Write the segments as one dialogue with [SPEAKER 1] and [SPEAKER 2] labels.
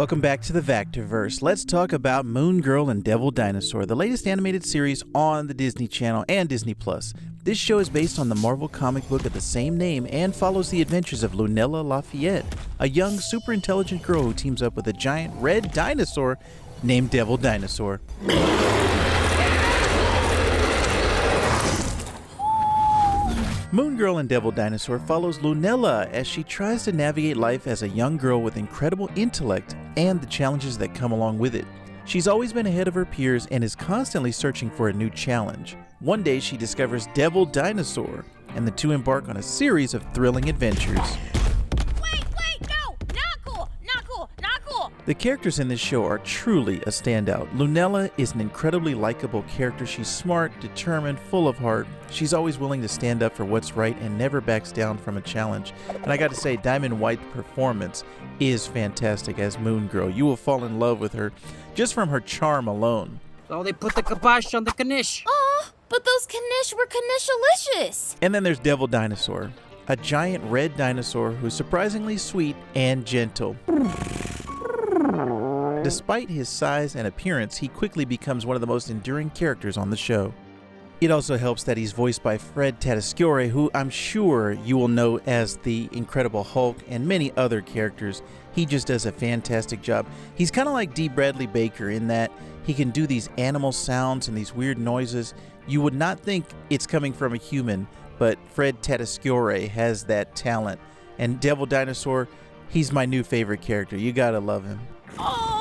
[SPEAKER 1] Welcome back to the Vactorverse. Let's talk about Moon Girl and Devil Dinosaur, the latest animated series on the Disney Channel and Disney+. This show is based on the Marvel comic book of the same name and follows the adventures of Lunella Lafayette, a young, super intelligent girl who teams up with a giant red dinosaur named Devil Dinosaur. Moon Girl and Devil Dinosaur follows Lunella as she tries to navigate life as a young girl with incredible intellect and the challenges that come along with it. She's always been ahead of her peers and is constantly searching for a new challenge. One day she discovers Devil Dinosaur, and the two embark on a series of thrilling adventures. The characters in this show are truly a standout. Lunella is an incredibly likable character. She's smart, determined, full of heart. She's always willing to stand up for what's right and never backs down from a challenge. And I gotta say, Diamond White's performance is fantastic as Moon Girl. You will fall in love with her just from her charm alone.
[SPEAKER 2] So they put the kibosh on the Knish.
[SPEAKER 3] Aw, but those Knish were Knishalicious.
[SPEAKER 1] And then there's Devil Dinosaur, a giant red dinosaur who's surprisingly sweet and gentle. Despite his size and appearance, he quickly becomes one of the most enduring characters on the show. It also helps that he's voiced by Fred Tatasciore, who I'm sure you will know as the Incredible Hulk and many other characters. He just does a fantastic job. He's kind of like D. Bradley Baker in that he can do these animal sounds and these weird noises. You would not think it's coming from a human, but Fred Tatasciore has that talent. And Devil Dinosaur, he's my new favorite character. You gotta love him.
[SPEAKER 3] Oh,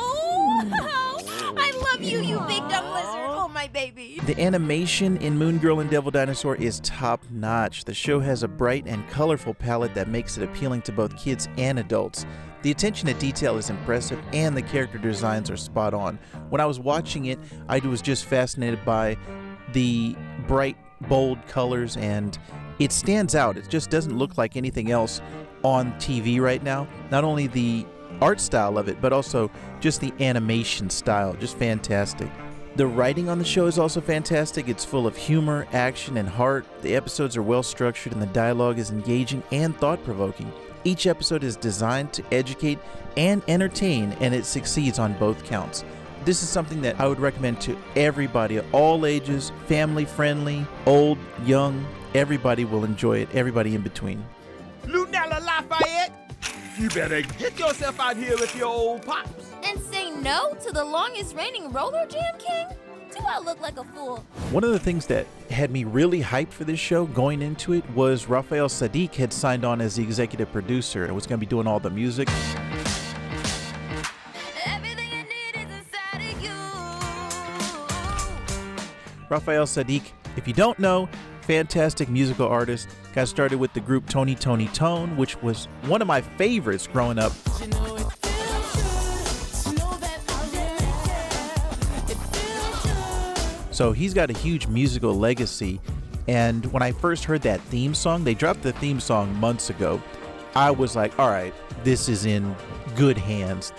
[SPEAKER 3] I love you, you big dumb lizard. Oh, my baby.
[SPEAKER 1] The animation in Moon Girl and Devil Dinosaur is top-notch. The show has a bright and colorful palette that makes it appealing to both kids and adults. The attention to detail is impressive and the character designs are spot on. When I was watching it, I was just fascinated by the bright, bold colors, and it stands out. It just doesn't look like anything else on TV right now. Not only the art style of it, but also just the animation style, just fantastic. The writing on the show is also fantastic. It's full of humor, action, and heart. The episodes are well structured and the dialogue is engaging and thought-provoking. Each episode is designed to educate and entertain, and it succeeds on both counts. This is something that I would recommend to everybody, all ages, family-friendly, old, young. Everybody will enjoy it, everybody in between.
[SPEAKER 4] Lunella Lafayette, you better get yourself out here with your old pops.
[SPEAKER 3] And say no to the longest reigning roller jam king? Do I look like a fool?
[SPEAKER 1] One of the things that had me really hyped for this show going into it was Raphael Saadiq had signed on as the executive producer and was going to be doing all the music.
[SPEAKER 3] Everything I need is inside of you.
[SPEAKER 1] Raphael Saadiq, if you don't know, fantastic musical artist. Got started with the group Tony Tone, which was one of my favorites growing up. So he's got a huge musical legacy. And when I first heard that theme song, they dropped the theme song months ago. I was like, all right, this is in good hands.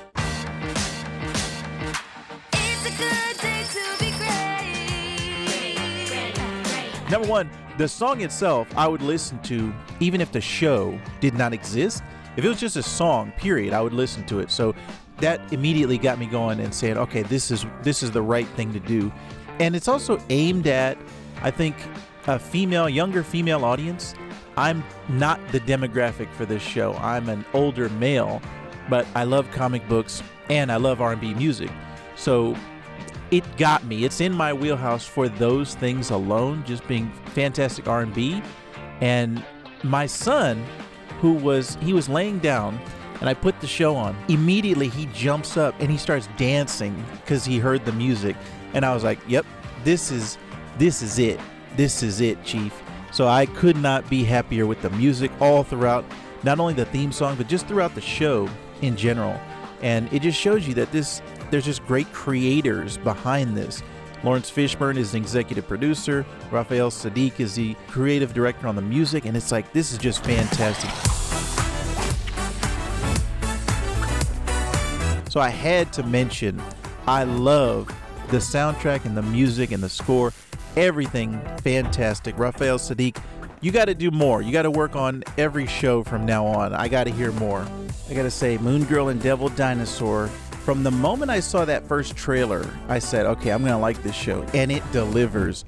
[SPEAKER 1] Number one, the song itself, I would listen to even if the show did not exist. If it was just a song, period, I would listen to it. So that immediately got me going and saying, okay, this is the right thing to do. And it's also aimed at, I think, a younger female audience. I'm not the demographic for this show. I'm an older male, but I love comic books and I love R&B music. So it got me. It's in my wheelhouse for those things alone, just being fantastic R&B. And my son, he was laying down and I put the show on. Immediately he jumps up and he starts dancing because he heard the music. And I was like, yep, this is it. This is it, Chief. So I could not be happier with the music all throughout, not only the theme song, but just throughout the show in general. And it just shows you that there's just great creators behind this. Lawrence Fishburne is the executive producer. Raphael Saadiq is the creative director on the music. And it's like, this is just fantastic. So I had to mention, I love the soundtrack and the music and the score. Everything fantastic. Raphael Saadiq, you got to do more. You got to work on every show from now on. I got to hear more. I got to say, Moon Girl and Devil Dinosaur, From the moment I saw that first trailer, I said, okay, I'm going to like this show, and it delivers.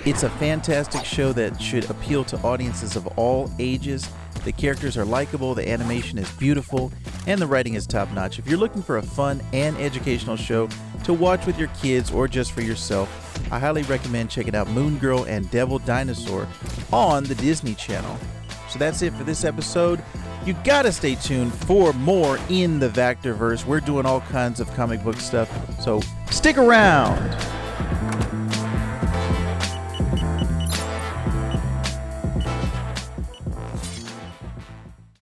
[SPEAKER 1] It's a fantastic show that should appeal to audiences of all ages. The characters are likable, the animation is beautiful, and the writing is top-notch. If you're looking for a fun and educational show to watch with your kids or just for yourself, I highly recommend checking out Girl and Devil Dinosaur on the Disney Channel. So that's it for this episode. You gotta stay tuned for more in the Vactorverse. We're doing all kinds of comic book stuff, so stick around.